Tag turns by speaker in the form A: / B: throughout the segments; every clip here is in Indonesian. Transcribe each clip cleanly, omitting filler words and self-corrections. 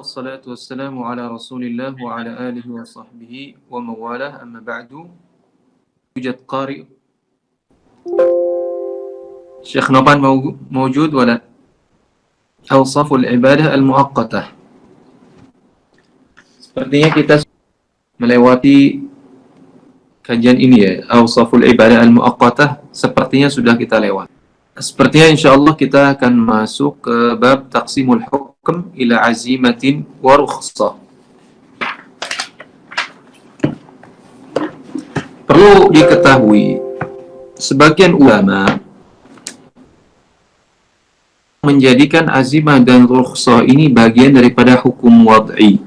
A: والصلاة والسلام على رسول الله وعلى آله وصحبه ومن والاه أما بعد يوجد قارئ شيخ نوبان موجود ولا أوصاف العبادة المؤقتة. Sepertinya kita melewati kajian ini ya, Awsaful Ibadah Al-Mu'aqqatah, sepertinya sudah kita lewat. Sepertinya insyaallah kita akan masuk ke bab taqsimul hukm ila azimatin wa rukhsah. Perlu diketahui, sebagian ulama menjadikan azimah dan rukhsah ini bagian daripada hukum wad'i.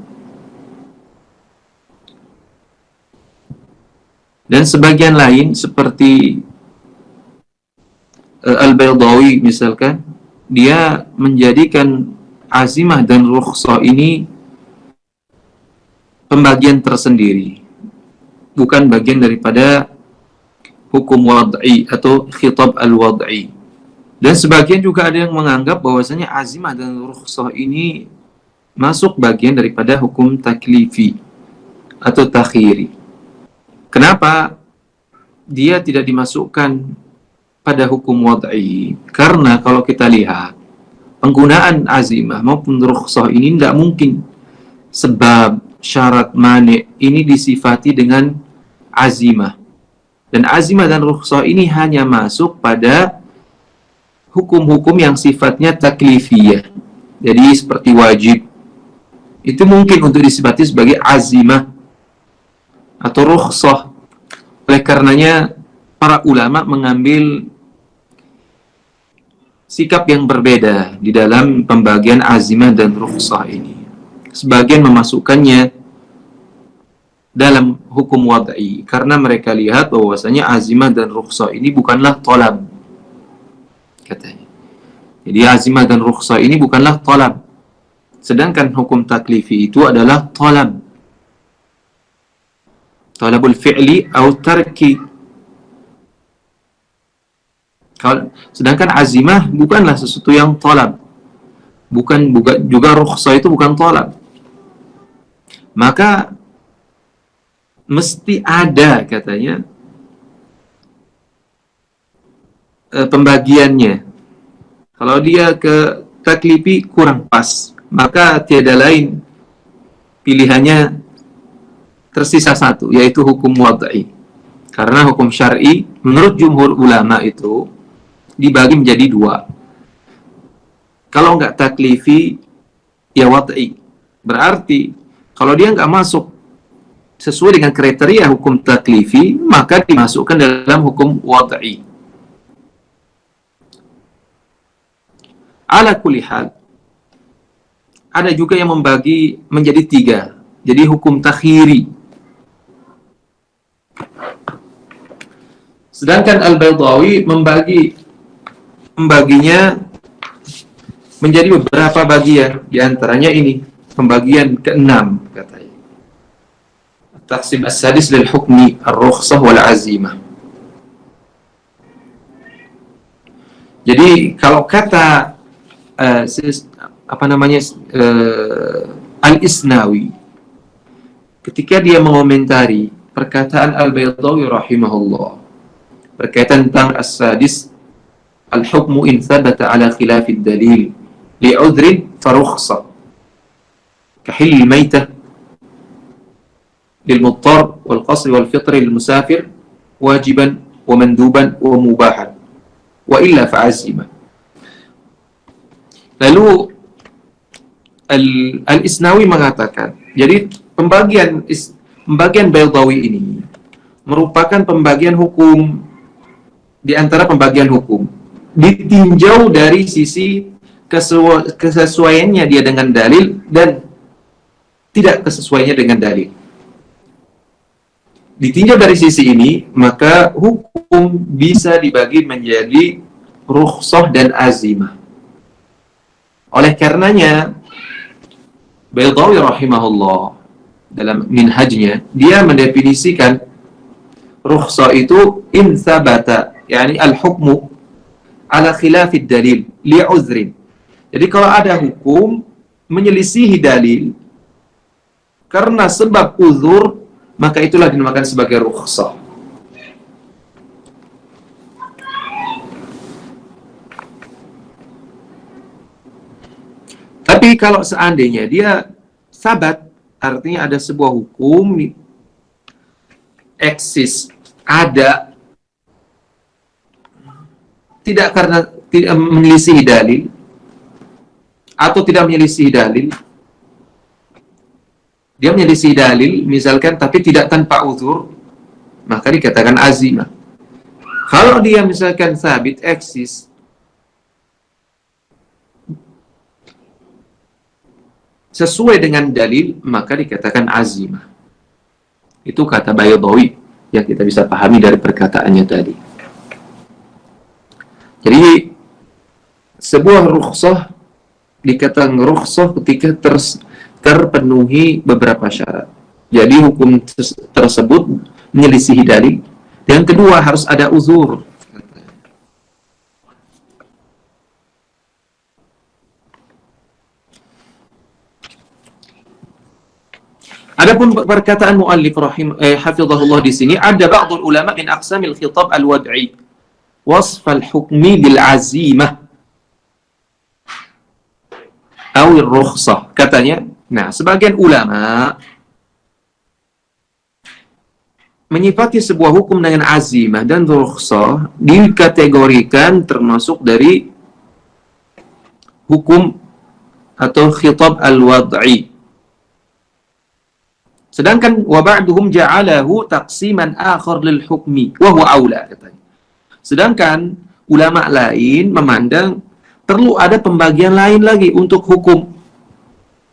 A: Dan sebagian lain seperti Al-Baydawi misalkan, dia menjadikan azimah dan rukhsah ini pembagian tersendiri, bukan bagian daripada hukum wad'i atau khitab al-wad'i. Dan sebagian juga ada yang menganggap bahwasanya azimah dan rukhsah ini masuk bagian daripada hukum taklifi atau takhiri. Kenapa dia tidak dimasukkan pada hukum wad'i? Karena kalau kita lihat penggunaan azimah maupun rukhsah ini tidak mungkin sebab, syarat, mani ini disifati dengan azimah. Dan azimah dan rukhsah ini hanya masuk pada hukum-hukum yang sifatnya taklifiyah. Jadi seperti wajib, itu mungkin untuk disifati sebagai azimah atau rukhsah. Oleh karenanya para ulama mengambil sikap yang berbeda di dalam pembagian azimah dan rukhsah ini. Sebagian memasukkannya dalam hukum wad'i karena mereka lihat bahwasanya azimah dan rukhsah ini bukanlah talab, katanya. Jadi azimah dan rukhsah ini bukanlah talab, sedangkan hukum taklifi itu adalah talab, talabul fi'li atau tarki. Sedangkan azimah bukanlah sesuatu yang talab, bukan juga rukhsah itu bukan talab. Maka mesti ada, katanya, pembagiannya. Kalau dia ke taklifi kurang pas, maka tiada lain pilihannya, tersisa satu, yaitu hukum wad'i. Karena hukum syar'i menurut jumhur ulama itu dibagi menjadi dua. Kalau nggak taklifi, ya wad'i. Berarti kalau dia nggak masuk sesuai dengan kriteria hukum taklifi, maka dimasukkan dalam hukum wad'i. Ala kulli hal, ada juga yang membagi menjadi tiga. Jadi hukum takhiri. Sedangkan Al-Baydawi membaginya menjadi beberapa bagian. Di antaranya ini, pembagian ke-6, katanya. Taqsim as-sadis lil hukmi ar-rukhsah wal azimah. Jadi kalau kata Al-Isnawi, ketika dia mengomentari perkataan Al-Baydawi rahimahullah berkaitan tentang as-sadis, al-hukmu in thabata ala khilafid dalil li'udhrin farukhsah kahil maytah lil-muttar wal-qasri wal-fitri lil-musafir wajiban wa manduban wa mubahan wa illa fa'azimah. Lalu Al-Isnawi mengatakan, jadi pembagian Baydawi ini merupakan pembagian hukum di antara pembagian hukum, ditinjau dari sisi kesesuaiannya dia dengan dalil dan tidak kesesuaiannya dengan dalil. Ditinjau dari sisi ini, maka hukum bisa dibagi menjadi rukhsah dan azimah. Oleh karenanya Baydawi rahimahullah dalam minhajnya, dia mendefinisikan rukhsah itu in thabata, yani al-hukmu ala khilafid dalil li'uzrin. Jadi kalau ada hukum menyelisihi dalil karena sebab uzur, maka itulah dinamakan sebagai rukhsah. Tapi kalau seandainya dia sabat, artinya ada sebuah hukum eksis, ada, tidak karena tidak menyelisihi dalil atau tidak menyelisihi dalil, dia menyelisihi dalil misalkan tapi tidak tanpa uzur, maka dikatakan azimah. Kalau dia misalkan sabit, eksis, sesuai dengan dalil, maka dikatakan azimah. Itu kata Baydawi yang kita bisa pahami dari perkataannya tadi. Jadi sebuah rukhsah dikatakan rukhsah ketika terpenuhi beberapa syarat. Jadi hukum tersebut menyelisihi dalil. Yang kedua, harus ada uzur. Adapun perkataan muallif hafizahullah di sini, ada ba'dul ulama min aqsamil khitab al-wad'i wasf al-hukmi bil azimah aw ar-rukhsah. Katanya, nah, sebagian ulama menyifati sebuah hukum dengan azimah dan rukhsah dikategorikan termasuk dari hukum atau khitab al-wad'i. Sedangkan wa ba'duhum ja'alahu taqsiman akhar lil hukmi wa huwa aula, katanya. Sedangkan ulama lain memandang perlu ada pembagian lain lagi untuk hukum.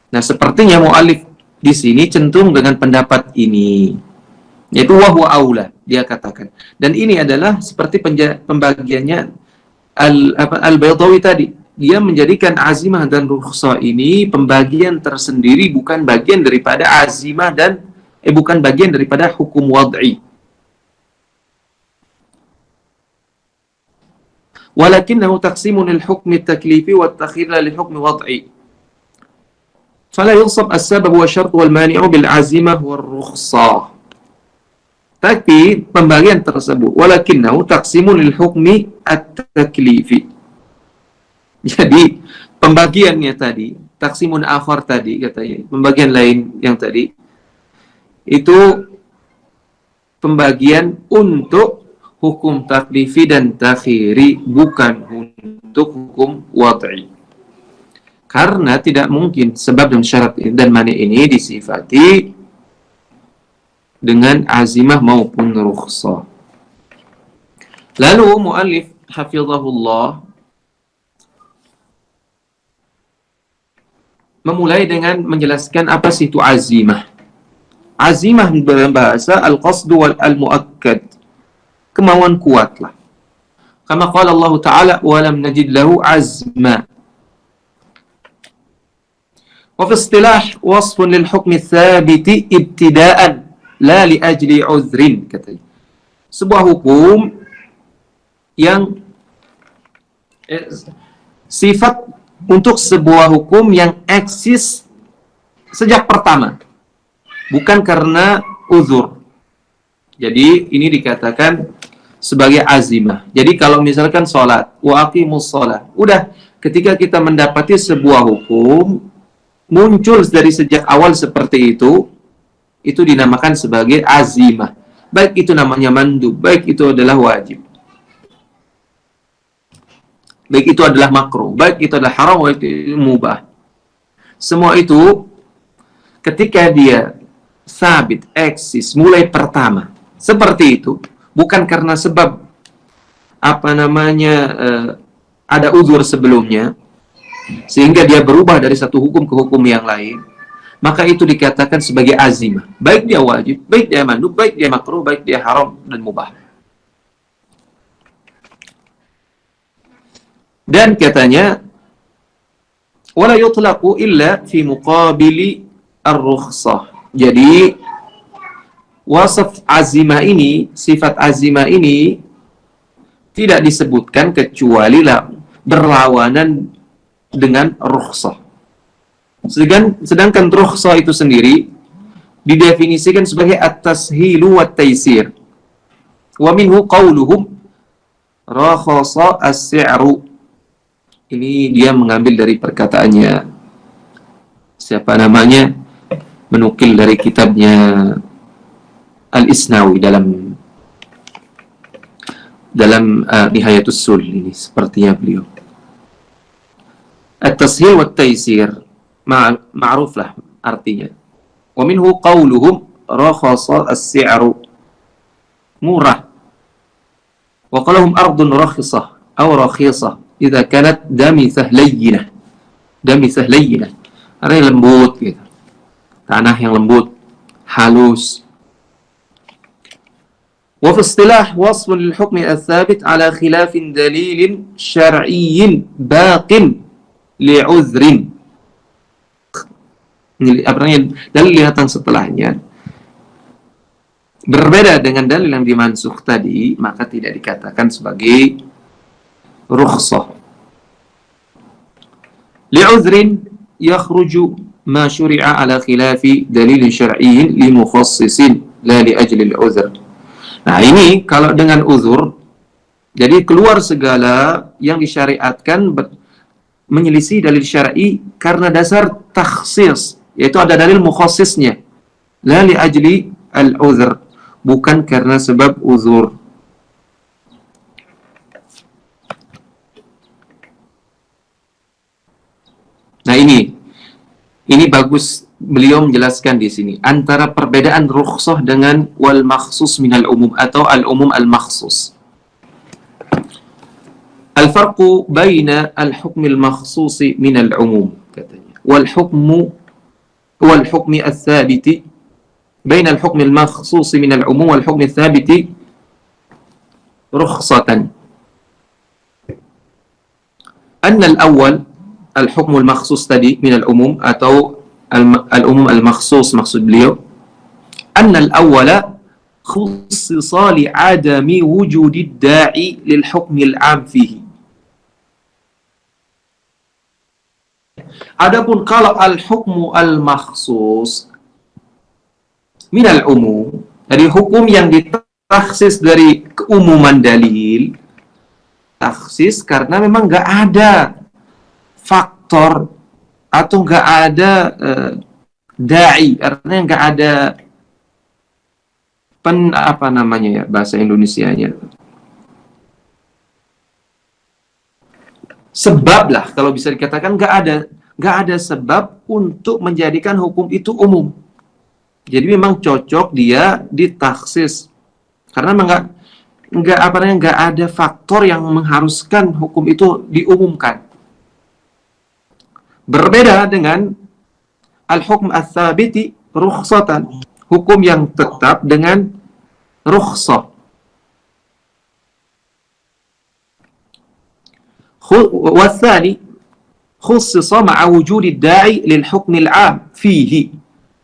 A: Nah, sepertinya mu'alif di sini cenderung dengan pendapat ini, yaitu wa huwa aula, dia katakan. Dan ini adalah seperti pembagiannya Al-Baydawi tadi. Dia menjadikan azimah dan rukhsah ini pembagian tersendiri, bukan bagian daripada azimah dan bukan bagian daripada hukum wad'i. Walakinnahu taqsimun lil-hukmi at-taklifi wa at-takhir lil-hukmi wad'i. Fala yunsab as-sabab wa syart wal mani'u bil azimah wal rukhsah. Tapi pembagian tersebut walakinnahu taqsimun lil-hukmi at-taklifi. Jadi pembagiannya tadi, taksimun akhar tadi katanya, pembagian lain yang tadi, itu pembagian untuk hukum taklifi dan takhiri, bukan untuk hukum wad'i. Karena tidak mungkin sebab dan syarat dan mani ini disifati dengan azimah maupun rukhsah. Lalu muallif hafizahullah memulai dengan menjelaskan apa sih itu azimah. Azimah dalam bahasa al-qasdu wal al-muakkad, kemauan kuatlah. Kama qala Allah Ta'ala wa lam najid lahu azma. Wa fi istilah wasfun lil hukmi thabiti ibtida'an la li ajli uzrin, katanya. Sebuah hukum yang sifat untuk sebuah hukum yang eksis sejak pertama, bukan karena uzur. Jadi ini dikatakan sebagai azimah. Jadi kalau misalkan sholat, wa aqimus sholat, udah ketika kita mendapati sebuah hukum muncul dari sejak awal seperti itu dinamakan sebagai azimah. Baik itu namanya mandub, baik itu adalah wajib, baik itu adalah makruh, baik itu adalah haram, baik itu mubah. Semua itu ketika dia sabit, eksis, mulai pertama seperti itu, bukan karena sebab ada uzur sebelumnya sehingga dia berubah dari satu hukum ke hukum yang lain, maka itu dikatakan sebagai azimah. Baik dia wajib, baik dia mandub, baik dia makruh, baik dia haram dan mubah. Dan katanya wala yutlaqu illa fi muqabili ar-rukhsah. Jadi wasaf azimah ini, sifat azimah ini tidak disebutkan kecuali berlawanan dengan rukhsah. Sedangkan rukhsah itu sendiri didefinisikan sebagai at-tashilu wat taysir. Wa minhu qauluhum rakhasa as-si'ru. Ini dia mengambil dari perkataannya siapa namanya, menukil dari kitabnya Al-Isnawi dalam Nihayatus Sul ini sepertinya beliau. At-tashil wa taysir ma'ruf lah artinya. Wa minhu qauluhum rakhasa as-si'ru, murah. Wa qalahum ardun rakhisah aw rakhisah idza kanat damithah layyinah. Damithah layyinah, artinya lembut gitu. Tanah yang lembut, halus. Wa fi istilah wasf lil hukm ats-tsabit ala khilaf dalil syar'i baqin li'udhrin. Ini dalil yang datang setelahnya berbeda dengan dalil yang dimansukh tadi, maka tidak dikatakan sebagai rukhsah. Li'udhrin yakhruju ma syuri'a ala khilafi dalil syar'iyyin li mukhassisin la li ajli al-udhr. Nah, ini kalau dengan uzur, jadi keluar segala yang disyariatkan menyelisih dalil syar'i karena dasar takhsis, yaitu ada dalil mukhassisnya. La li ajli al-udhr, bukan karena sebab uzur. Nah, ini bagus beliau menjelaskan di sini antara perbedaan rukhsah dengan wal makhsus minal umum atau al umum al makhsus. Al farqu baina al hukm al makhsus min al umum, katanya. Wal hukmi al thabiti baina al hukm al makhsus min al umum wal hukm al thabiti rukhsatan. Anna al awwal al-hukm al-makhsus tadi min al-umum atau al-umum al-makhsus, maksud beliau anna al-awwala khussisa li'adami wujudi da'i lil-hukm al-'am fihi. Adapun kalau al-hukmu al-makhsus min al-umum, dari hukum yang ditakhsis dari keumuman dalil, takhsis karena memang nggak ada faktor atau nggak ada da'i, artinya nggak ada apa namanya ya bahasa Indonesianya, sebab lah kalau bisa dikatakan, nggak ada sebab untuk menjadikan hukum itu umum. Jadi memang cocok dia ditaksis karena memang nggak ada faktor yang mengharuskan hukum itu diumumkan. Berbeda dengan al-hukm ats-tsabiti rukhsatan, hukum yang tetap dengan rukhsah. Watsani khussisa ma'a wujudi da'i lil hukm al-'am fihi.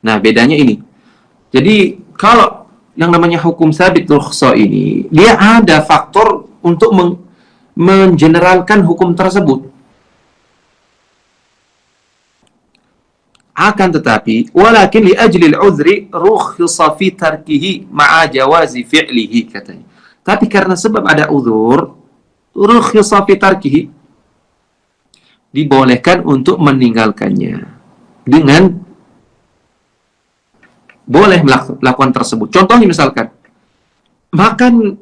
A: Nah, bedanya ini. Jadi kalau yang namanya hukum tsabit rukhsah ini, dia ada faktor untuk mengeneralkan hukum tersebut. Akan tetapi walakin li ajli al-'udhri rukhisa fi tarkihi ma'a jawazi fi'lihi, katanya. Tapi karena sebab ada uzur, rukhisa fi tarkihi, dibolehkan untuk meninggalkannya dengan boleh melakukan tersebut. Contohnya misalkan makan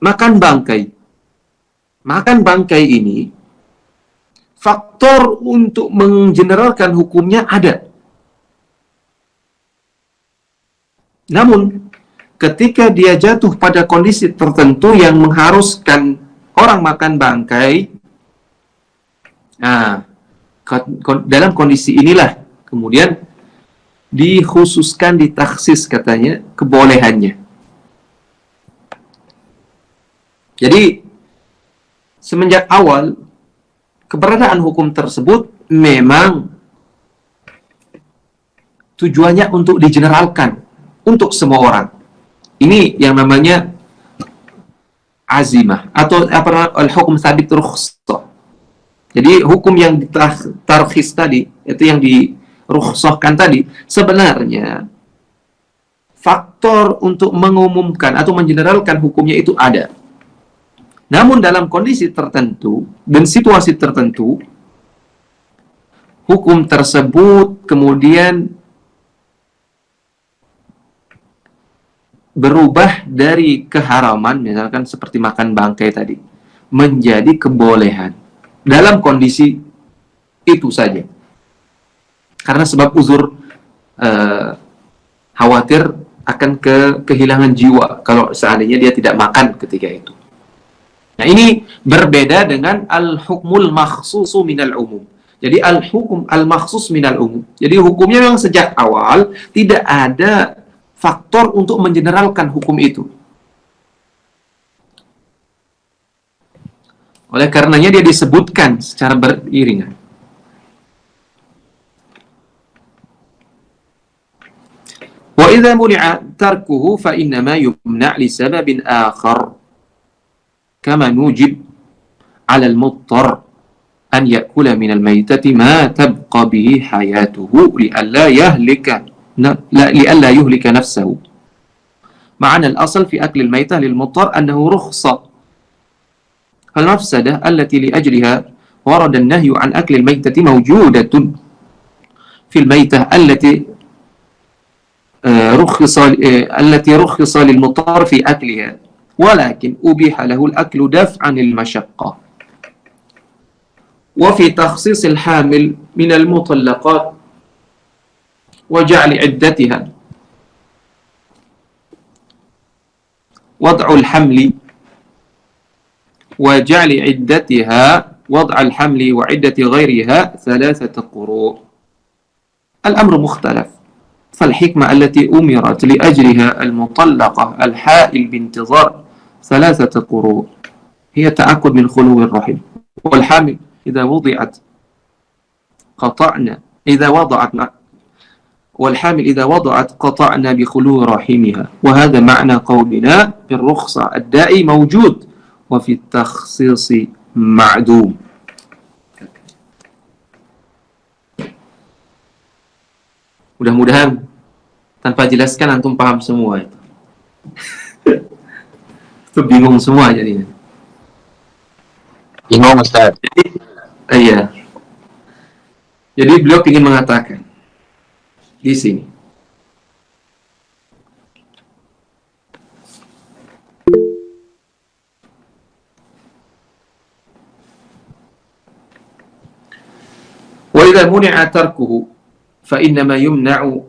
A: makan bangkai. Makan bangkai ini faktor untuk menggeneralkan hukumnya ada. Namun, ketika dia jatuh pada kondisi tertentu yang mengharuskan orang makan bangkai, nah, dalam kondisi inilah kemudian dikhususkan, ditaksis katanya kebolehannya. Jadi, semenjak awal keberadaan hukum tersebut memang tujuannya untuk digeneralkan untuk semua orang. Ini yang namanya azimah atau al-hukm tsabit rukhsah. Jadi hukum yang ditarkhis tadi, itu yang dirukhsahkan tadi, sebenarnya faktor untuk mengumumkan atau mengeneralkan hukumnya itu ada. Namun dalam kondisi tertentu dan situasi tertentu, hukum tersebut kemudian berubah dari keharaman, misalkan seperti makan bangkai tadi, menjadi kebolehan. Dalam kondisi itu saja. Karena sebab uzur, khawatir akan kehilangan jiwa kalau seandainya dia tidak makan ketika itu. Nah, ini berbeda dengan al-hukmul makhsusu minal umum. Jadi al-hukum al-makhsus minal umum. Jadi hukumnya memang sejak awal tidak ada faktor untuk mengeneralkan hukum itu. Oleh karenanya dia disebutkan secara beriringan. Wa idza muni'a tarkuhu fa innama yumna' li sababin akhar. Kama nujib 'ala al-muttar an ya'kula min al-maytati ma tabqa bihi hayatuhu li'alla yuhlika nafsahu. Ma'ana al-asl fi akli al-maytah lil-muttar annahu rukhsah. فالمفسدة التي لأجلها ورد النهي عن أكل الميتة موجودة في الميتة التي رخص للمضطر في أكلها ولكن أبيح له الأكل دفعا للمشقة. وفي تخصيص الحامل من المطلقات وجعل عدتها وضع الحمل وضع الحمل وعدة غيرها 3 قروء. الأمر مختلف، فالحكمة التي أمرت لأجلها المطلقة الحائل بانتظار 3 قروء هي تأكد من خلو الرحم، والحامل إذا وضعت قطعنا بخلو رحمها. وهذا معنى قولنا بالرخصة الداعي موجود وفي التخصيص معدوم. Mudah-mudahan tanpa jelaskan antum paham semua itu. Itu bingung semua jadinya.
B: Bingung, Ustaz.
A: Iya. Jadi beliau ingin mengatakan di sini, wa idza muni'a tarkuhu fa innama yumna'u,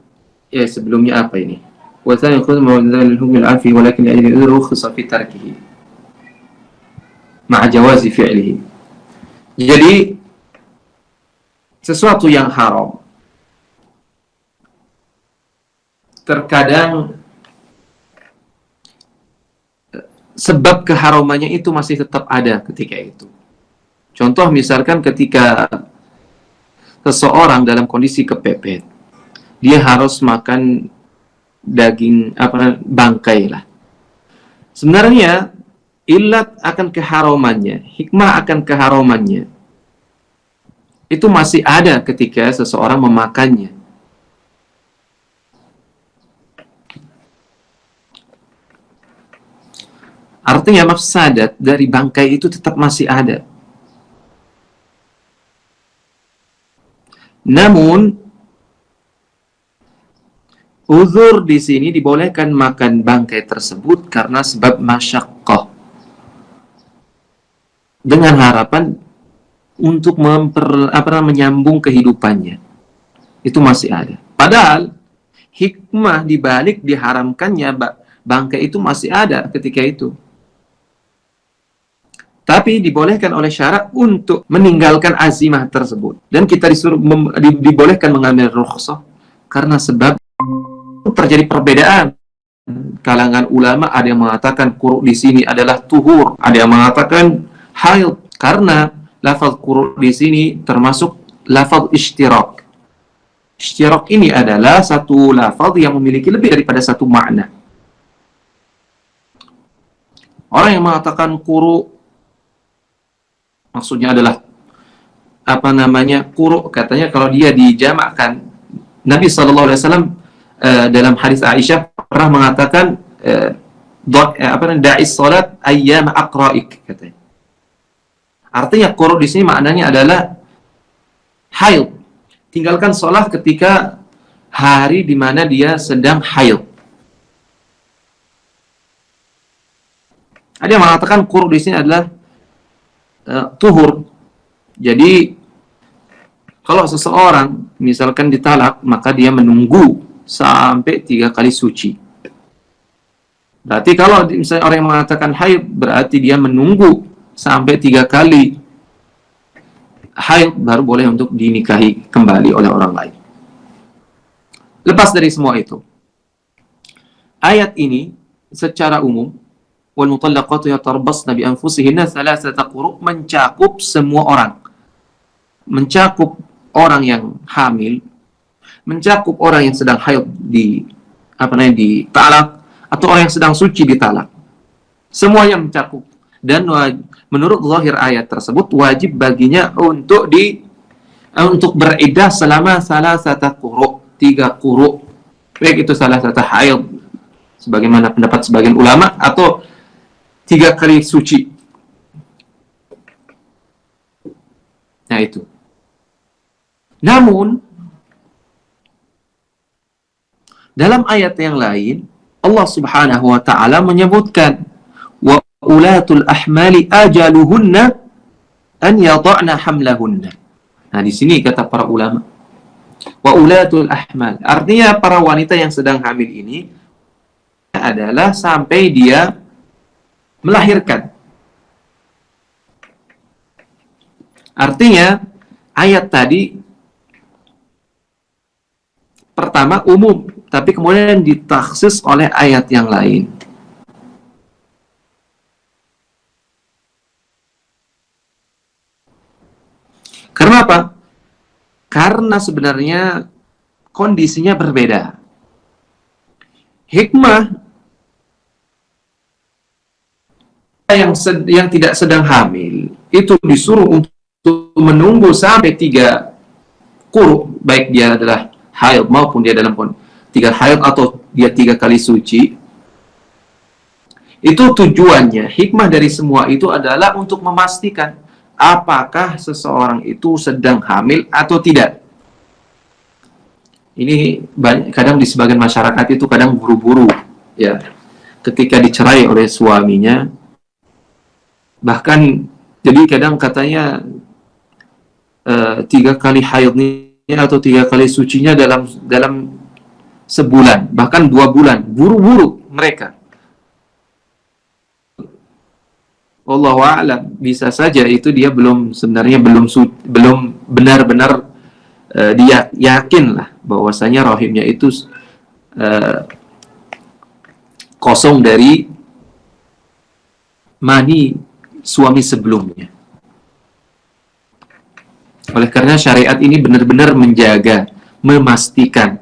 A: ya sebelumnya apa ini? Wa thani khudh mawdhan al-hukm al-'afi walakin ajli rukhsa fi tarkihi ma'a jawazi fi'lihi. Jadi sesuatu yang haram terkadang sebab keharamannya itu masih tetap ada ketika itu. Contoh misalkan ketika seseorang dalam kondisi kepepet, dia harus makan daging bangkai lah. Sebenarnya ilat akan keharamannya, hikmah akan keharamannya itu masih ada ketika seseorang memakannya. Artinya mafsadat dari bangkai itu tetap masih ada. Namun uzur di sini dibolehkan makan bangkai tersebut karena sebab masyaqqah, dengan harapan untuk menyambung kehidupannya. Itu masih ada. Padahal hikmah dibalik diharamkannya bangkai itu masih ada ketika itu. Tapi dibolehkan oleh syarak untuk meninggalkan azimah tersebut. Dan kita dibolehkan mengambil rukhsah karena sebab terjadi perbedaan kalangan ulama. Ada yang mengatakan quru' di sini adalah tuhur, ada yang mengatakan haid, karena lafaz quru' di sini termasuk lafaz ishtirak. Ishtirak ini adalah satu lafaz yang memiliki lebih daripada satu makna. Orang yang mengatakan quru' maksudnya adalah apa namanya quru, katanya kalau dia dijamakkan, Nabi SAW dalam hadis Aisyah pernah mengatakan da'is salat ayyam aqra'ik, katanya. Artinya quru di sini maknanya adalah haid. Tinggalkan sholat ketika hari di mana dia sedang haid. Ada yang mengatakan quru di sini adalah tuhur. Jadi kalau seseorang misalkan ditalak, maka dia menunggu sampai 3 kali suci. Berarti kalau misalnya orang yang mengatakan haid, berarti dia menunggu sampai 3 kali haid baru boleh untuk dinikahi kembali oleh orang lain. Lepas dari semua itu, ayat ini secara umum, wal mutallaqatu yatarabbasna bi anfusihinna thalathata quru', mencakup semua orang. Mencakup orang yang hamil, mencakup orang yang sedang haid ditalak, atau orang yang sedang suci ditalak. Semuanya mencakup. Dan menurut zahir ayat tersebut wajib baginya untuk beriddah selama salasata quru', 3 quru'. Baik itu salasata haid sebagaimana pendapat sebagian ulama, atau 3 kali suci. Nah itu. Namun dalam ayat yang lain Allah Subhanahu wa taala menyebutkan wa ulatul ahmali ajaluhunna an yada'na hamlahunna. Nah di sini kata para ulama wa ulatul ahmal, artinya para wanita yang sedang hamil ini adalah sampai dia melahirkan. Artinya ayat tadi pertama umum, tapi kemudian ditaksis oleh ayat yang lain. Karena apa? Karena sebenarnya kondisinya berbeda. Hikmah yang tidak sedang hamil itu disuruh untuk menunggu sampai 3 quru', baik dia adalah haid maupun dia dalam 3 haid atau dia 3 kali suci. Itu tujuannya, hikmah dari semua itu adalah untuk memastikan apakah seseorang itu sedang hamil atau tidak. Ini kadang di sebagian masyarakat itu kadang buru-buru ya, ketika dicerai oleh suaminya, bahkan jadi kadang katanya 3 kali haidnya atau 3 kali sucinya dalam sebulan, bahkan 2 bulan, buru-buru mereka. Wallahu a'lam, bisa saja itu dia sebenarnya belum benar-benar dia yakin lah bahwasanya rahimnya itu kosong dari mani suami sebelumnya. Oleh karena syariat ini benar-benar menjaga, memastikan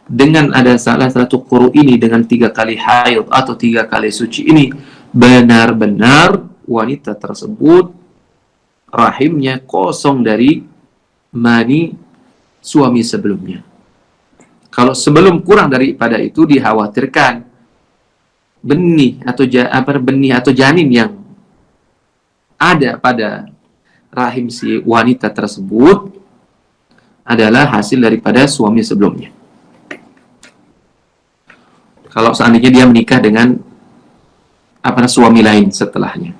A: dengan ada salah satu quru ini, dengan 3 kali haid atau 3 kali suci ini, benar-benar wanita tersebut rahimnya kosong dari mani suami sebelumnya. Kalau sebelum kurang daripada itu, dikhawatirkan benih atau janin yang ada pada rahim si wanita tersebut adalah hasil daripada suami sebelumnya. Kalau seandainya dia menikah dengan suami lain setelahnya.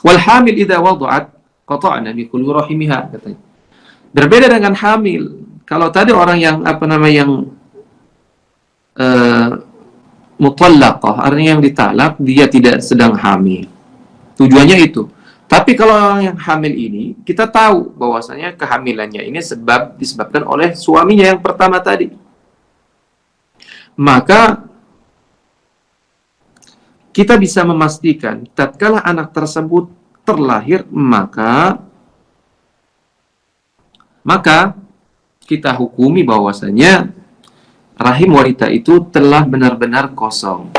A: Wal hamil idza wada'at qata'na bi kulli rahimiha, katanya. Berbeda dengan hamil. Kalau tadi orang yang mutallaqah, artinya yang ditalak, dia tidak sedang hamil. Tujuannya itu. Tapi kalau orang yang hamil ini, kita tahu bahwasanya kehamilannya ini disebabkan oleh suaminya yang pertama tadi. Maka kita bisa memastikan tatkala anak tersebut terlahir, maka kita hukumi bahwasanya rahim wanita itu telah benar-benar kosong.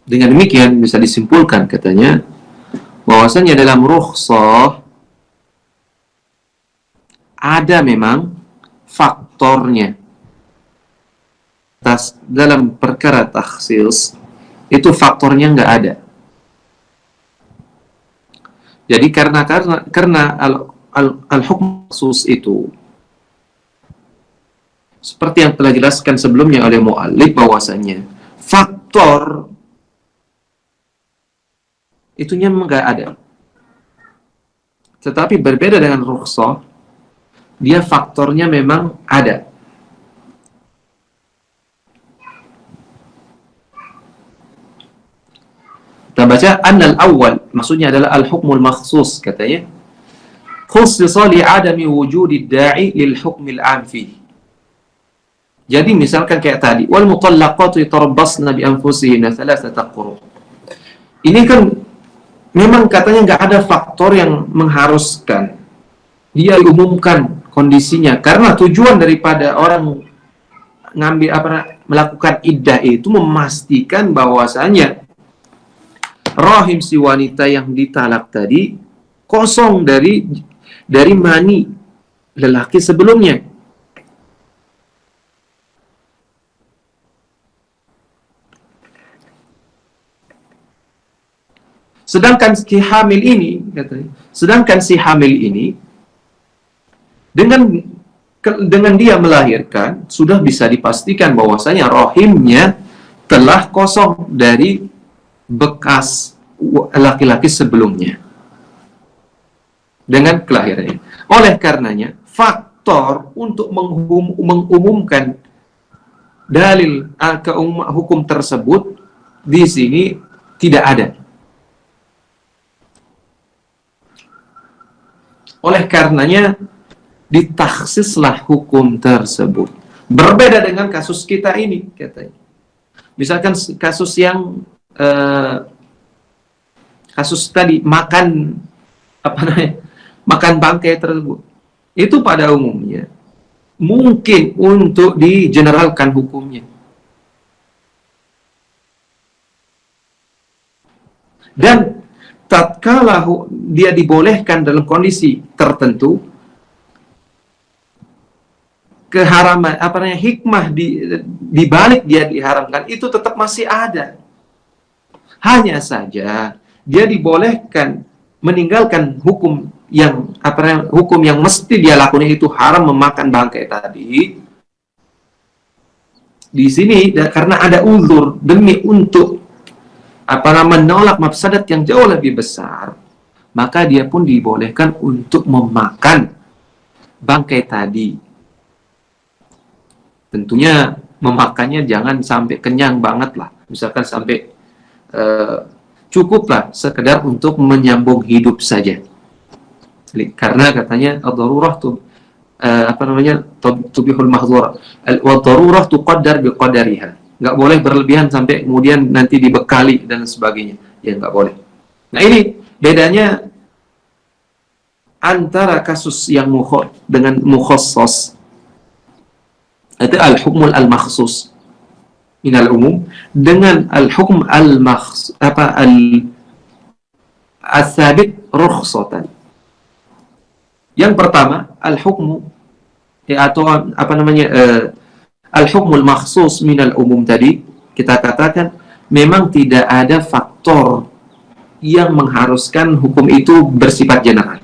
A: Dengan demikian bisa disimpulkan, katanya, bahwasanya dalam rukhsah ada memang faktornya. Dalam perkara takhsis itu faktornya nggak ada. Jadi karena al-hukm khusus itu seperti yang telah jelaskan sebelumnya oleh muallif bahwasanya faktor itunya memang nggak ada. Tetapi berbeda dengan rukhsah, dia faktornya memang ada. Kita baca annal awal, maksudnya adalah al-hukmul makhsus, katanya khussisa li'adami wujudi da'i lil hukmil 'am fihi. Jadi misalkan kayak tadi, wal mutallaqatu yatarabbasna bi anfusihinna thalathata quru. Ini kan memang katanya nggak ada faktor yang mengharuskan dia diumumkan kondisinya, karena tujuan daripada orang melakukan iddah itu memastikan bahwasanya rahim si wanita yang ditalak tadi kosong dari mani lelaki sebelumnya. Sedangkan si hamil ini, katanya, dengan dia melahirkan sudah bisa dipastikan bahwasanya rahimnya telah kosong dari bekas laki-laki sebelumnya dengan kelahirannya. Oleh karenanya, faktor untuk mengumumkan dalil hukum tersebut di sini tidak ada. Oleh karenanya, ditakhsislah hukum tersebut. Berbeda dengan kasus kita ini, katanya. Misalkan kasus yang kasus tadi makan bangkai tersebut, itu pada umumnya mungkin untuk digeneralkan hukumnya, dan tatkala dia dibolehkan dalam kondisi tertentu, keharaman hikmah di balik dia diharamkan itu tetap masih ada. Hanya saja dia dibolehkan meninggalkan hukum yang mesti dia lakukan, itu haram memakan bangkai tadi. Di sini karena ada uzur demi untuk menolak mafsadat yang jauh lebih besar, maka dia pun dibolehkan untuk memakan bangkai tadi. Tentunya memakannya jangan sampai kenyang banget lah, misalkan sampai cukuplah sekedar untuk menyambung hidup saja. Karena katanya ad-darurah tubihul mahdzura, wad-darurah tuqaddar biqadariha. Nggak boleh berlebihan sampai kemudian nanti dibekali dan sebagainya. Ya nggak boleh. Nah ini bedanya antara kasus yang dengan mukhassas, itu al-hukmul al-makhsus minal umum, dengan al-hukm al-thabit rukhsatan. Yang pertama, al-hukmu atau al-hukmul makhsus minal umum tadi, kita katakan memang tidak ada faktor yang mengharuskan hukum itu bersifat general.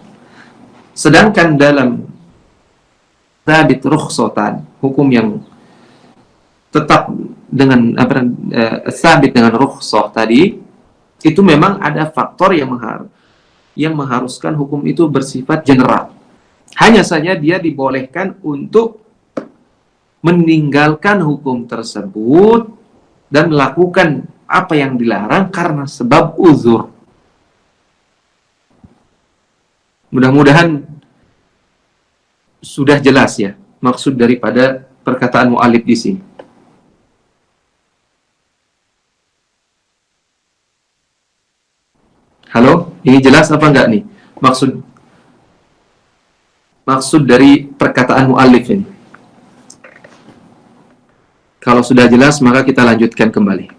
A: Sedangkan dalam thabit rukhsatan, hukum yang tetap dengan sabit dengan rukhsah tadi, itu memang ada faktor yang mengharuskan hukum itu bersifat general. Hanya saja dia dibolehkan untuk meninggalkan hukum tersebut dan melakukan apa yang dilarang karena sebab uzur. Mudah-mudahan sudah jelas ya maksud daripada perkataan mu'alif di sini. Halo, ini jelas apa enggak nih maksud dari perkataan mu'alif ini? Kalau sudah jelas, maka kita lanjutkan kembali.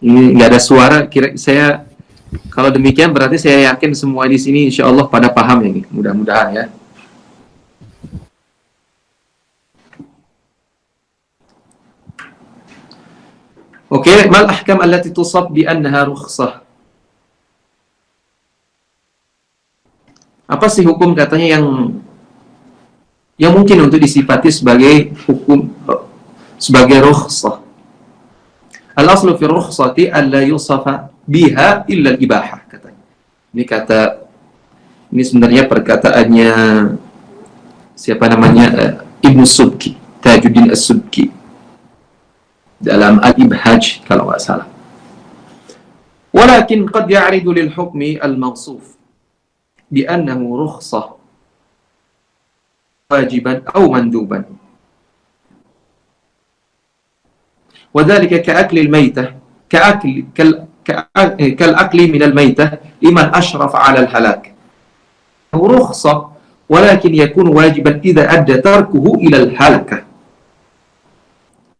A: Ini nggak ada suara. Saya kalau demikian berarti saya yakin semua di sini insya Allah pada paham ini. Mudah-mudahan ya. Oke, mal ahkam allati tusab bi annaha rukhsah. Apa sih hukum katanya yang mungkin untuk disifati sebagai hukum sebagai rukhsah? Al-aslu fi rukhsati alla yusafa biha illa al-ibahah katanya. Ini sebenarnya perkataannya siapa namanya Ibnu Subki, Tajuddin As-Subki dalam Al-Ibhaj kalau nggak salah. Walakin qad ya'ridu lil hukmi al-mawsuf bi annahu rukhsah wajiban aw manduban. وذلك كأكل الميتة كالأكل من الميتة لمن أشرف على الهلاك رخصة ولكن يكون واجبا إذا أدى تركه إلى الهلكة.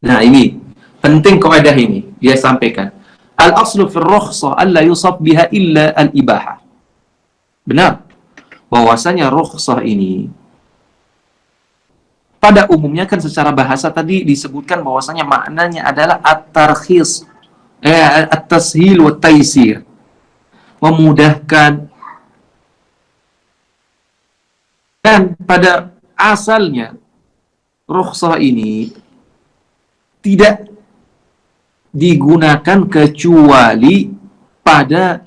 A: Nah ini penting kaidah ini dia sampaikan. Al-aslu fil rukhsah alla yusab biha illa al-ibahah. Benar bahwasanya rukhsah ini pada umumnya kan secara bahasa tadi disebutkan bahwasanya maknanya adalah at-tarkhis, at-tashil wa taisir, memudahkan. Dan pada asalnya rukhsah ini tidak digunakan kecuali pada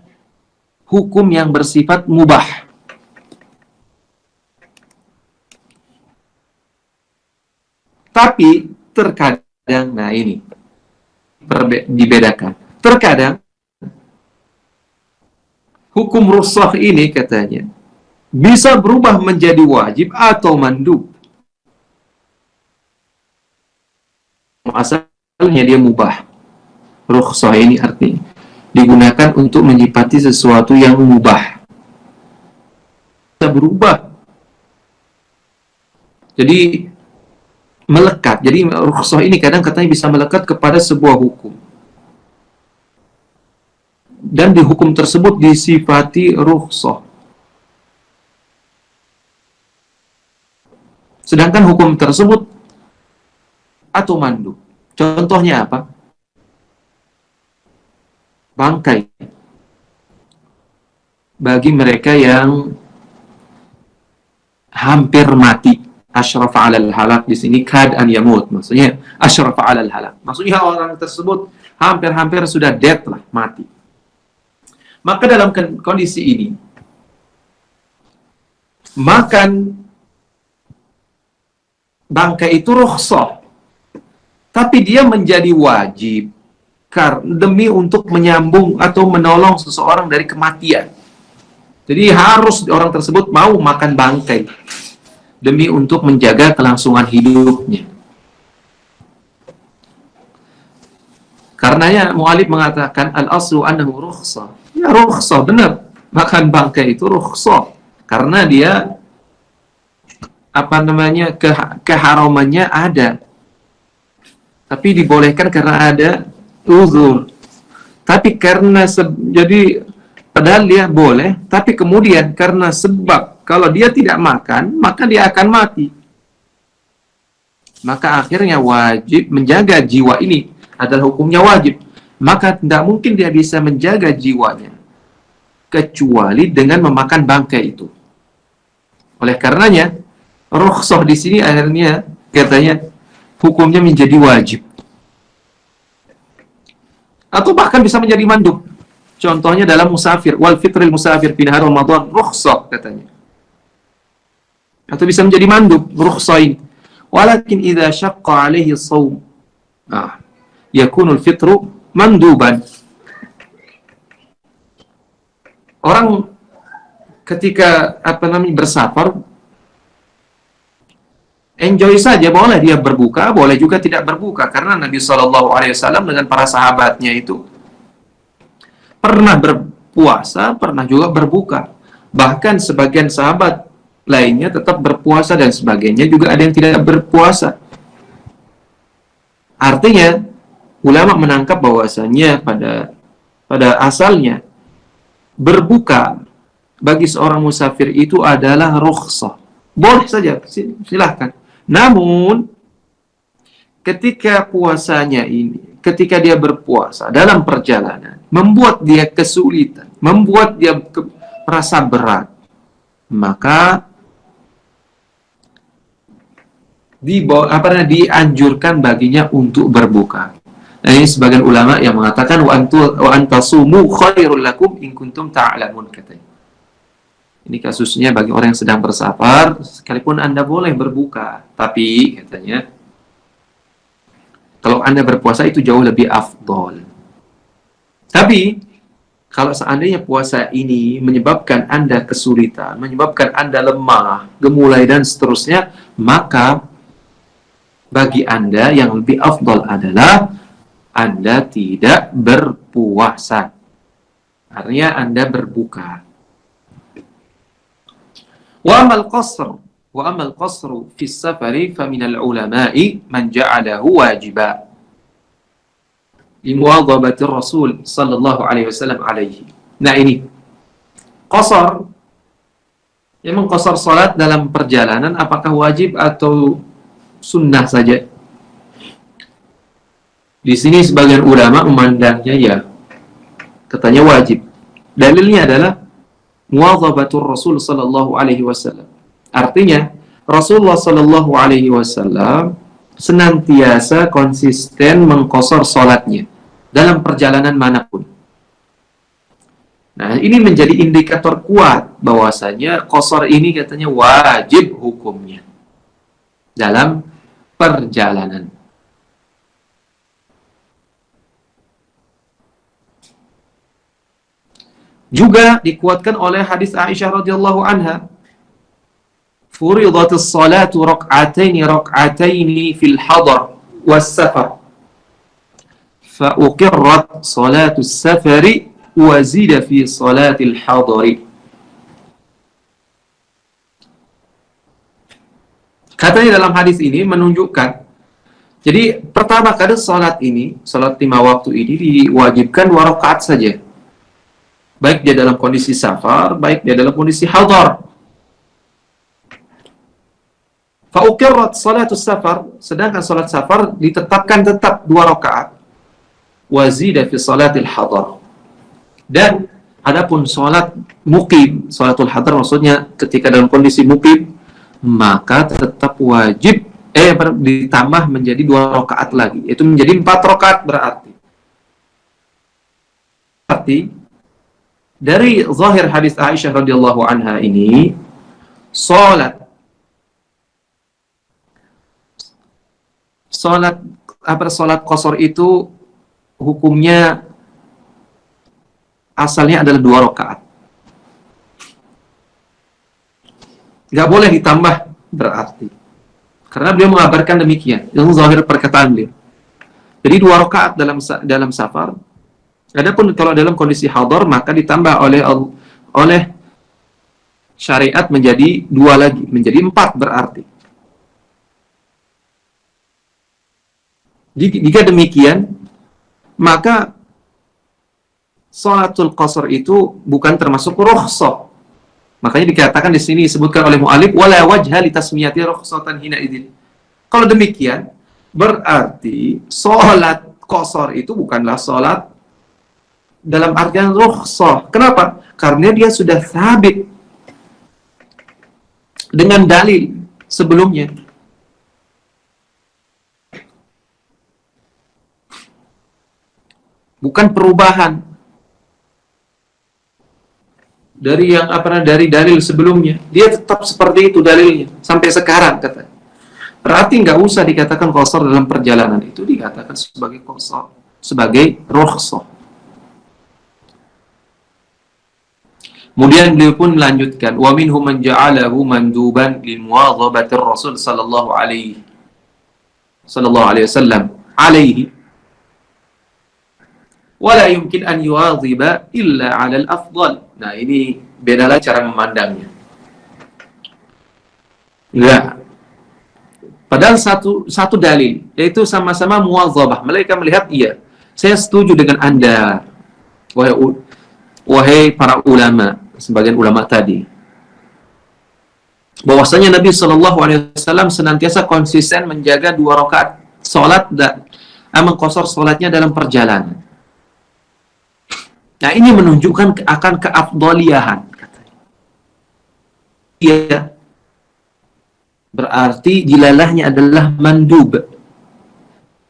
A: hukum yang bersifat mubah. Tapi terkadang, nah ini dibedakan. Terkadang hukum rukhsah ini katanya bisa berubah menjadi wajib atau mandub. Asalnya dia mubah. Rukhsah ini artinya digunakan untuk menyifati sesuatu yang mubah. Bisa berubah. Jadi melekat. Jadi rukhsah ini kadang katanya bisa melekat kepada sebuah hukum. Dan di hukum tersebut disifati rukhsah. Sedangkan hukum tersebut atau mandub. Contohnya apa? Bangkai. Bagi mereka yang hampir mati. Asyraf 'alal halak di sini kad an yamut. Maksudnya asyraf 'alal halak. Maksudnya orang tersebut hampir-hampir sudah dead lah, mati. Maka dalam kondisi ini makan bangkai itu rukhsah. Tapi dia menjadi wajib demi untuk menyambung atau menolong seseorang dari kematian. Jadi harus orang tersebut mau makan bangkai demi untuk menjaga kelangsungan hidupnya. Karenanya mu'alif mengatakan al-aslu annahu rukhsah. Ya rukhsah, benar. Makan bangkai itu rukhsah. Karena dia keharamannya ada. Tapi dibolehkan karena ada uzur. Tapi karena jadi padahal dia boleh, tapi kemudian karena sebab kalau dia tidak makan, maka dia akan mati. Maka akhirnya wajib menjaga jiwa ini adalah hukumnya wajib. Maka tidak mungkin dia bisa menjaga jiwanya kecuali dengan memakan bangkai itu. Oleh karenanya, rukhsah di sini akhirnya katanya hukumnya menjadi wajib. Atau bahkan bisa menjadi mandub. Contohnya dalam musafir, wal fitril musafir fi nahar Ramadan, rukhsah katanya. Atau bisa menjadi mandub, rukhsah ini. Walakin idza syaqqa alaihi shaum, yakunul fitru manduban. Orang ketika bersafar enjoy saja, boleh dia berbuka, boleh juga tidak berbuka, karena Nabi SAW dengan para sahabatnya itu pernah berpuasa, pernah juga berbuka. Bahkan sebagian sahabat lainnya tetap berpuasa dan sebagainya, juga ada yang tidak berpuasa. Artinya ulama menangkap bahwasanya pada pada asalnya berbuka bagi seorang musafir itu adalah rukhsah. Boleh saja, silahkan. Namun ketika puasanya ini, ketika dia berpuasa dalam perjalanan, membuat dia kesulitan, membuat dia merasa berat, maka dianjurkan baginya untuk berbuka. Nah, ini sebagian ulama yang mengatakan wa antasumu khairul lakum in kuntum ta'lamun, katanya. Ini kasusnya bagi orang yang sedang bersafar, sekalipun Anda boleh berbuka, tapi katanya kalau Anda berpuasa itu jauh lebih afdol. Tapi kalau seandainya puasa ini menyebabkan Anda kesulitan, menyebabkan Anda lemah, gemulai dan seterusnya, maka bagi Anda yang lebih afdol adalah Anda tidak berpuasa. Artinya Anda berbuka. Wa amal qasru fi safari fa minal ulama'i man ja'alahu wajiba limuwadhabati Rasul sallallahu alaihi wasallam alaihi. Nah, ini qasar, memang qasar salat dalam perjalanan apakah wajib atau sunnah saja? Di sini sebagian ulama memandangnya ya, katanya wajib. Dalilnya adalah muwadhabatur Rasul sallallahu alaihi wasallam. Artinya Rasulullah sallallahu alaihi wasallam senantiasa konsisten mengqasar salatnya dalam perjalanan manapun. Nah, ini menjadi indikator kuat bahwasanya qasar ini katanya wajib hukumnya dalam perjalanan. Juga dikuatkan oleh hadis Aisyah radhiyallahu anha, furidatus salatu rak'ataini fil hadar was safar fa uqirrat salatus safari wa zida fi salatil hadari. Katanya dalam hadis ini menunjukkan, jadi pertama kali salat ini, salat 5 waktu ini diwajibkan 2 rakaat saja. Baik dia dalam kondisi safar, baik dia dalam kondisi hadar. Fa'uqirrat salatus safar, sedangkan salat safar ditetapkan tetap 2 rakaat. Wazida fi salatil hadar. Dan adapun salat muqim, salatul hadar maksudnya ketika dalam kondisi muqim, maka tetap wajib ditambah menjadi 2 rakaat lagi, itu menjadi 4 rakaat berarti. Dari zahir hadis Aisyah radhiyallahu anha ini, salat qasar itu hukumnya asalnya adalah 2 rakaat. Nggak boleh ditambah berarti. Karena beliau mengabarkan demikian. Itu zahir perkataan beliau. Jadi 2 rakaat dalam safar. Adapun kalau dalam kondisi hadar maka ditambah oleh syariat menjadi 2 lagi, menjadi 4 berarti. Jika demikian, maka salatul qasar itu bukan termasuk rukhsah. Makanya dikatakan di sini disebutkan oleh mu'alif wala wajha li tasmiyati rukhsatan hina idzin. Kalau demikian, berarti salat qasar itu bukanlah salat dalam artian rukhsah. Kenapa? Karena dia sudah sabit dengan dalil sebelumnya. Bukan perubahan dari dari dalil sebelumnya. Dia tetap seperti itu dalilnya sampai sekarang, kata. Berarti nggak usah dikatakan qasar dalam perjalanan, itu dikatakan sebagai qasar, sebagai rukhsah. Kemudian beliau pun melanjutkan, wa minhum man ja'alahu manduban li muwadhabatir Rasul sallallahu alaihi wasallam alaihi wa la yumkin an yuwadhiba illa 'ala al-afdal. Nah, ini bedalah cara memandangnya. Enggak. Padahal satu dalil, yaitu sama-sama muwadhabah. Mereka melihat, iya, saya setuju dengan Anda. wahai para ulama, sebagian ulama tadi, bahwasanya Nabi Shallallahu Alaihi Wasallam senantiasa konsisten menjaga 2 rakaat sholat dan mengqashar sholatnya dalam perjalanan. Nah, ini menunjukkan akan keafdaliyahan. Iya, berarti dilalahnya adalah mandub.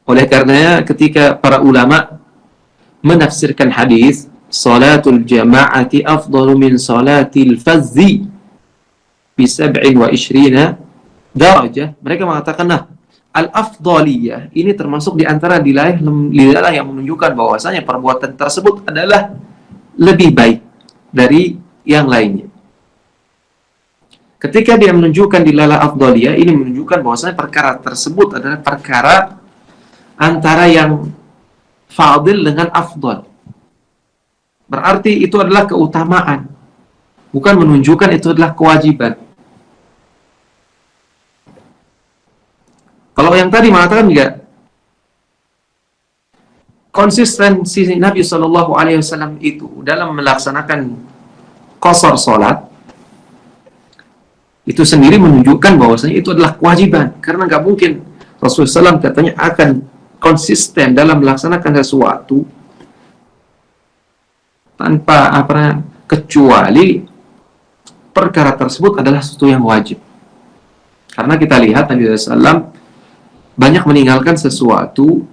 A: Oleh karenanya ketika para ulama menafsirkan hadis salatul jama'ati afdalu min salatil fazzi bi 27 darajah, mereka mengatakan nah, al-afdaliyah ini termasuk di antara dilalah yang menunjukkan bahwasanya perbuatan tersebut adalah lebih baik dari yang lainnya. Ketika dia menunjukkan dilalah afdaliyah, ini menunjukkan bahwasanya perkara tersebut adalah perkara antara yang fadil dengan afdal. Berarti itu adalah keutamaan, bukan menunjukkan itu adalah kewajiban. Kalau yang tadi mengatakan juga konsistensi Nabi Shallallahu Alaihi Wasallam itu dalam melaksanakan qashar sholat itu sendiri menunjukkan bahwasanya itu adalah kewajiban, karena nggak mungkin Rasulullah SAW katanya akan konsisten dalam melaksanakan sesuatu tanpa kecuali perkara tersebut adalah sesuatu yang wajib. Karena kita lihat Nabi SAW banyak meninggalkan sesuatu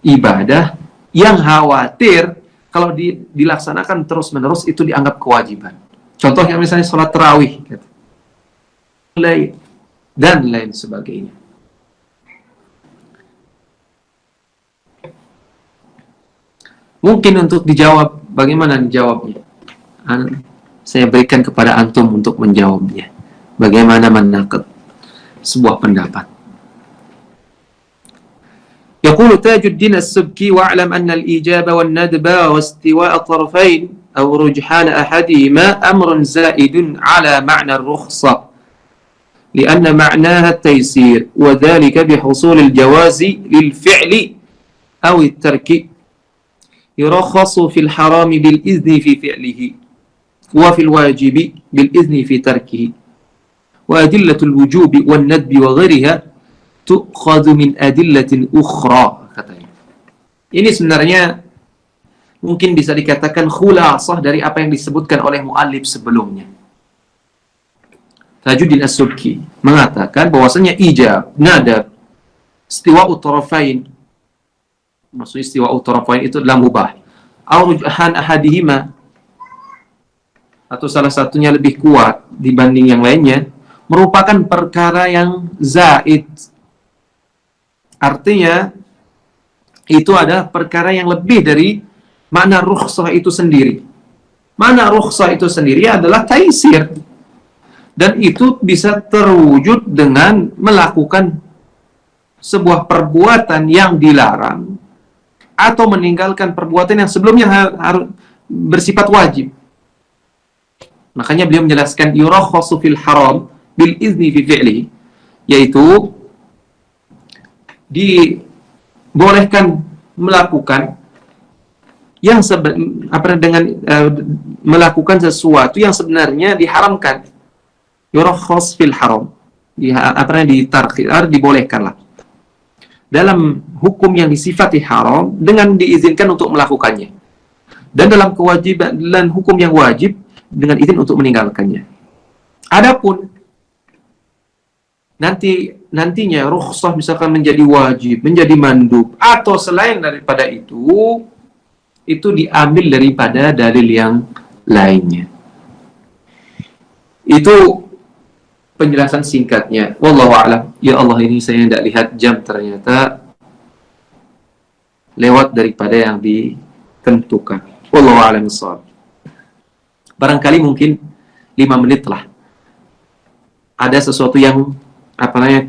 A: ibadah yang khawatir kalau dilaksanakan terus-menerus itu dianggap kewajiban. Contohnya misalnya sholat tarawih gitu, dan lain sebagainya. Mungkin untuk dijawab, bagaimana dijawabnya? Saya berikan kepada antum untuk menjawabnya. Bagaimana menakut sebuah pendapat. يقول تاج الدين السبكي واعلم أن الإجابة والندب واستواء الطرفين أو رجحان أحدهما أمر زائد على معنى الرخصة لأن معناها التيسير وذلك بحصول الجواز للفعل أو الترك يرخص في الحرام بالإذن في فعله وفي الواجب بالإذن في تركه وأدلة الوجوب والندب وغيرها tu'khadhu min adillatin ukhra, katanya. Ini sebenarnya mungkin bisa dikatakan khulasah dari apa yang disebutkan oleh muallif sebelumnya. Tajuddin As-Subki mengatakan bahwasanya ijab, nadab, istiwa'u tarafain, maksudnya istiwa'u tarafain itu adalah mubah, au rujhan ahadihima, atau salah satunya lebih kuat dibanding yang lainnya, merupakan perkara yang zaid. Artinya itu adalah perkara yang lebih dari makna rukhsah itu sendiri. Makna rukhsah itu sendiri adalah taisir, dan itu bisa terwujud dengan melakukan sebuah perbuatan yang dilarang atau meninggalkan perbuatan yang sebelumnya harus bersifat wajib. Makanya beliau menjelaskan yurakhasu fil haram bil izni fi fi'li, yaitu dibolehkan melakukan yang melakukan sesuatu yang sebenarnya diharamkan. Yurakhas fil haram, dibolehkanlah dalam hukum yang disifati haram dengan diizinkan untuk melakukannya, dan dalam kewajiban dan hukum yang wajib dengan izin untuk meninggalkannya. Adapun nantinya rukhsah misalkan menjadi wajib, menjadi mandub, atau selain daripada itu diambil daripada dalil yang lainnya. Itu penjelasan singkatnya. Wallahu a'lam. Ya Allah, ini saya tidak lihat jam, ternyata lewat daripada yang ditentukan. Wallahu a'lam bishawab. Barangkali mungkin 5 menit lah. Ada sesuatu yang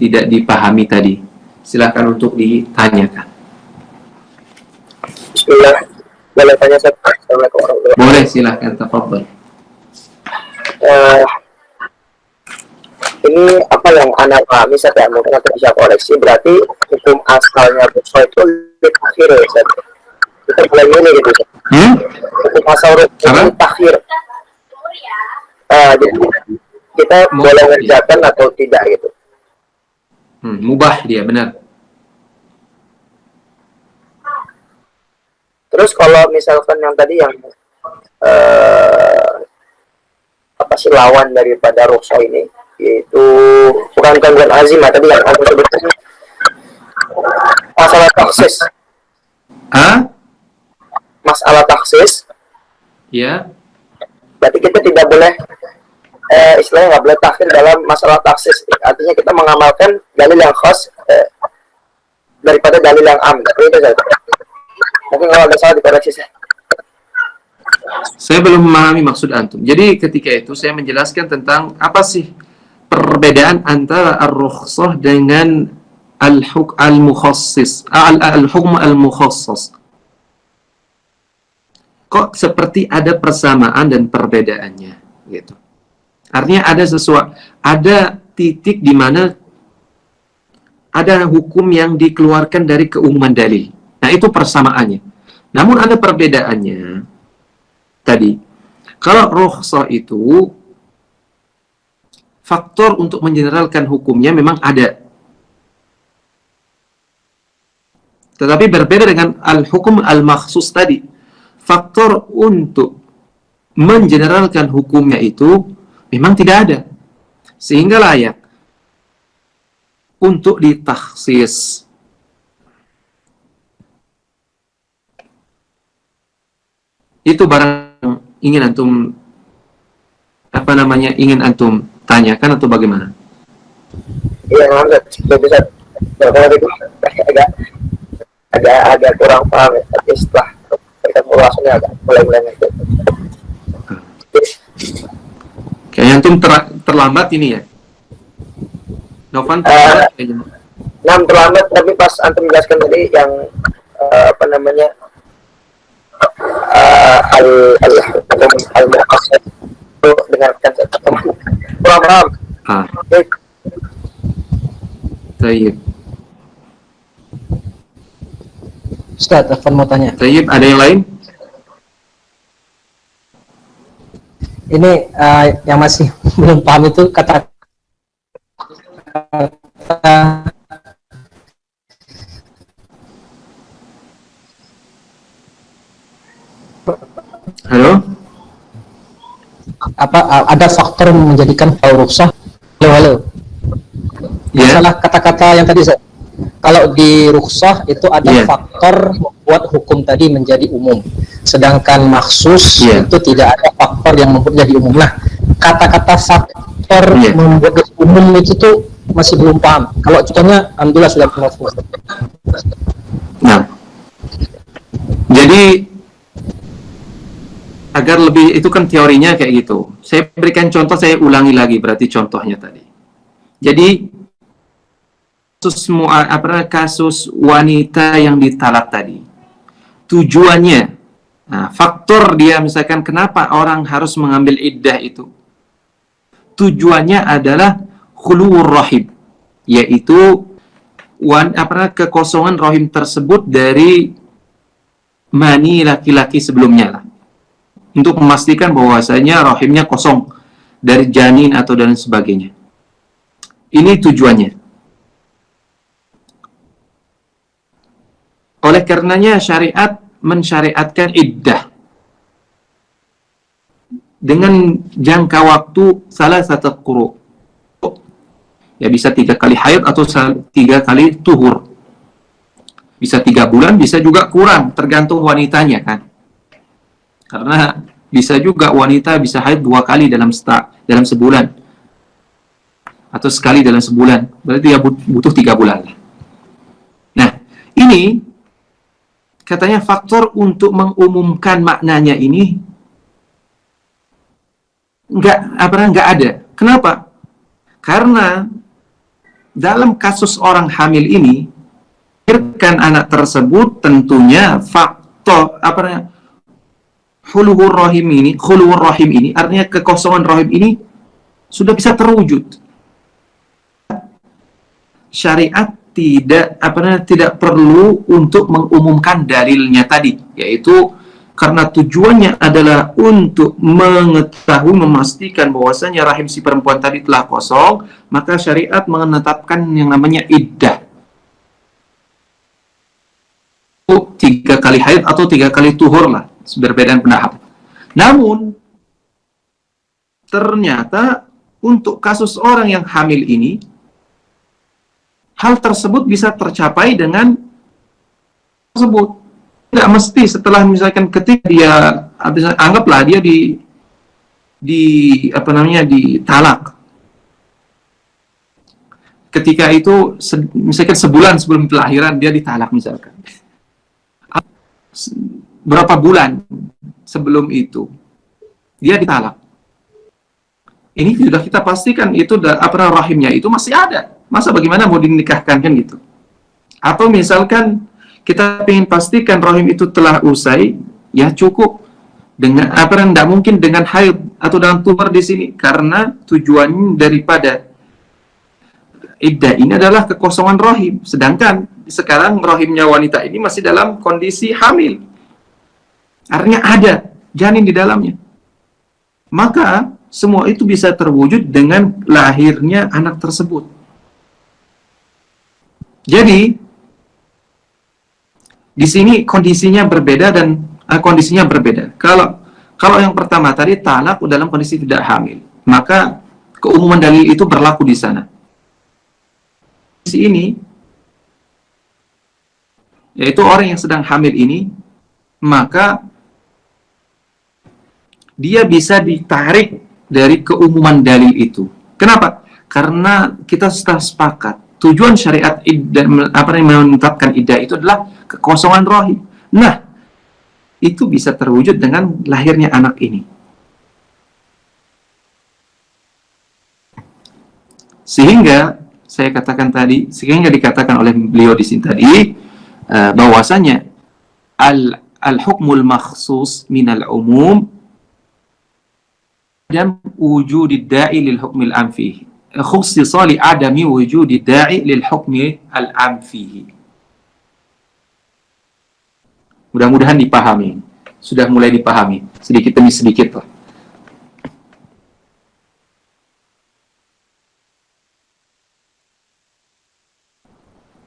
A: tidak dipahami tadi, silakan untuk ditanyakan.
B: Bismillah. Boleh tanya Ustaz? Assalamualaikum warahmatullahi wabarakatuh.
A: Boleh, silakan, tafadhol.
B: Ini apa yang anak pahami Ustaz, ya, mungkin nanti bisa koreksi, berarti hukum asalnya dosa itu lebih akhir ya Ustaz. Kita boleh milih gitu Ustaz. Hukum tasarruf itu takhir. Jadi kita boleh ngerjakan atau tidak gitu.
A: Mubah dia, benar.
B: Terus kalau misalkan yang tadi yang apa sih lawan daripada rukhsah ini, yaitu bukan gangguan azimah tadi yang aku sebutkan, masalah taksis. Masalah taksis.
A: Ya.
B: Berarti kita tidak boleh istilahnya nggak boleh takhir dalam masalah taksis. Artinya kita mengamalkan dalil yang khas daripada dalil yang am. Itu saja. Mungkin kalau ada salah dikoreksi saya.
A: Saya belum memahami maksud antum. Jadi ketika itu saya menjelaskan tentang apa sih perbedaan antara ar-rukhsah dengan al-mukhassis, al-hukm al-mukhassas. Kok seperti ada persamaan dan perbedaannya gitu. Artinya ada titik di mana ada hukum yang dikeluarkan dari keumuman dalil. Nah, itu persamaannya. Namun ada perbedaannya. Tadi, kalau rukhsah itu faktor untuk mengeneralkan hukumnya memang ada. Tetapi berbeda dengan al-hukum al-makhsus tadi. Faktor untuk mengeneralkan hukumnya itu memang tidak ada. Sehingga layak untuk ditakhsis. Itu barang ingin antum ingin antum tanyakan atau bagaimana?
B: Iya, bisa agak kurang paham ya, tapi setelah kita ulasannya agak mulai itu.
A: Kayaknya antum terlambat ini ya. Novan terlambat kayaknya.
B: Terlambat, tapi pas antum menjelaskan tadi yang al-muqassad itu dengarkan teman kurang paham.
A: Tayyib.
C: Ustaz, Afan mau tanya.
A: Tayyib, ada yang lain?
C: Ini yang masih belum paham itu kata
A: Halo?
C: Ada faktor menjadikan rukhsah. Halo.
A: Ya.
C: Masalah kata-kata yang tadi kalau di rukhsah itu ada faktor membuat hukum tadi menjadi umum. Sedangkan maksus itu tidak ada faktor yang membuat jadi umum. Nah, kata-kata faktor membuat umum itu tuh masih belum paham. Kalau contohnya alhamdulillah sudah mafhum.
A: Nah. Jadi agar lebih, itu kan teorinya kayak gitu. Saya berikan contoh, saya ulangi lagi berarti contohnya tadi. Jadi kasus wanita yang ditalak tadi, tujuannya, faktor dia misalkan kenapa orang harus mengambil iddah itu, tujuannya adalah khuluwur rahim, yaitu kekosongan rahim tersebut dari mani laki-laki sebelumnya lah. Untuk memastikan bahwasanya rahimnya kosong dari janin atau dan sebagainya. Ini tujuannya. Oleh karenanya syariat mensyariatkan iddah dengan jangka waktu salah satu quru. Ya bisa 3 kali haid atau 3 kali tuhur. Bisa 3 bulan, bisa juga kurang, tergantung wanitanya kan. Karena bisa juga wanita bisa haid 2 kali dalam sebulan. Atau sekali dalam sebulan. Berarti dia butuh 3 bulan. Nah, ini katanya faktor untuk mengumumkan maknanya ini nggak ada. Kenapa? Karena dalam kasus orang hamil ini, melahirkan anak tersebut tentunya faktor khuluwur rahim ini artinya kekosongan rahim ini sudah bisa terwujud. Syariat tidak perlu untuk mengumumkan dalilnya tadi, yaitu karena tujuannya adalah untuk mengetahui, memastikan bahwasanya rahim si perempuan tadi telah kosong, maka syariat menetapkan yang namanya iddah. 3 kali haid atau 3 kali tuhur lah, berbeda pendapat. Namun ternyata untuk kasus orang yang hamil ini, hal tersebut bisa tercapai dengan tersebut. Tidak mesti setelah misalkan ketika dia, anggaplah dia ditalak. Ketika itu misalkan sebulan sebelum kelahiran dia ditalak misalkan. Berapa bulan sebelum itu dia ditalak. Ini sudah kita pastikan itu rahimnya itu masih ada. Masa bagaimana mau dinikahkan kan gitu? Atau misalkan kita ingin pastikan rahim itu telah usai, ya cukup dengan tidak mungkin dengan haid atau dengan tumor di sini, karena tujuan daripada iddah ini adalah kekosongan rahim. Sedangkan sekarang rahimnya wanita ini masih dalam kondisi hamil, artinya ada janin di dalamnya. Maka semua itu bisa terwujud dengan lahirnya anak tersebut. Jadi di sini kondisinya berbeda dan kondisinya berbeda. Kalau yang pertama tadi talak dalam kondisi tidak hamil, maka keumuman dalil itu berlaku di sana. Di sini yaitu orang yang sedang hamil ini, maka dia bisa ditarik dari keumuman dalil itu. Kenapa? Karena kita sudah sepakat tujuan syariat menetapkan iddah itu adalah kekosongan rahim. Nah, itu bisa terwujud dengan lahirnya anak ini. Sehingga saya katakan tadi, sehingga dikatakan oleh beliau di sini tadi bahwasanya al-hukmul makhsus minal umum dan wujudid da'i lil hukmil am fihi. Khussisa li adami wujudid da'i lil hukmi al-am fihi. Mudah-mudahan dipahami. Sudah mulai dipahami sedikit demi sedikit lah.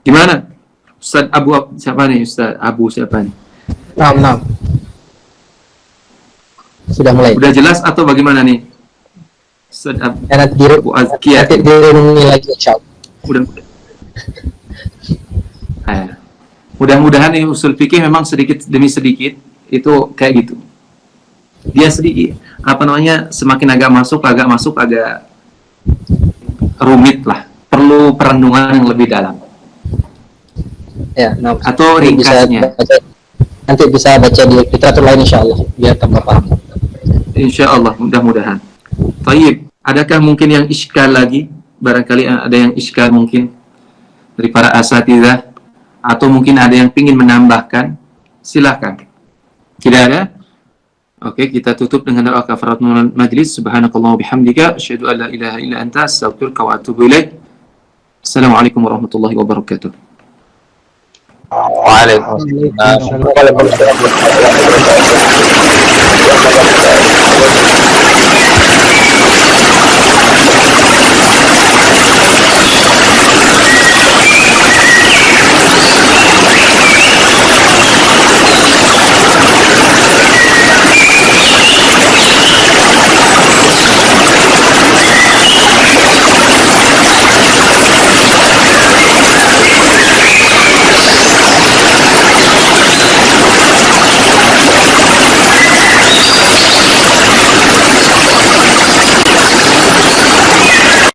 A: Gimana? Ustaz Abu siapa nih? Ustaz Abu siapa nih?
C: Nah. Sudah mulai.
A: Sudah jelas atau bagaimana nih? Ustaz Abu Azkiyah.
C: Nanti dirungi lagi insyaallah.
A: Mudah-mudahan nih usul fikih memang sedikit demi sedikit itu kayak gitu. Dia sedikit semakin agak masuk agak rumit lah. Perlu perenungan yang lebih dalam.
C: Ya,
A: atau ringkasnya.
C: Nanti bisa baca di literatur lain insyaallah biar tambah paham.
A: Insyaallah, mudah-mudahan. Tayyib, adakah mungkin yang iskal lagi? Barangkali ada yang iskal mungkin dari para asatidzah, atau mungkin ada yang ingin menambahkan, silakan. Tidak ada? Oke, kita tutup dengan doa kafaratul majlis. Subhanakallah wa bihamdika asyhadu an la ilaha illa anta astaghfiruka wa atubu ilaik. Assalamualaikum warahmatullahi wabarakatuh.
B: Waalaikumsalam.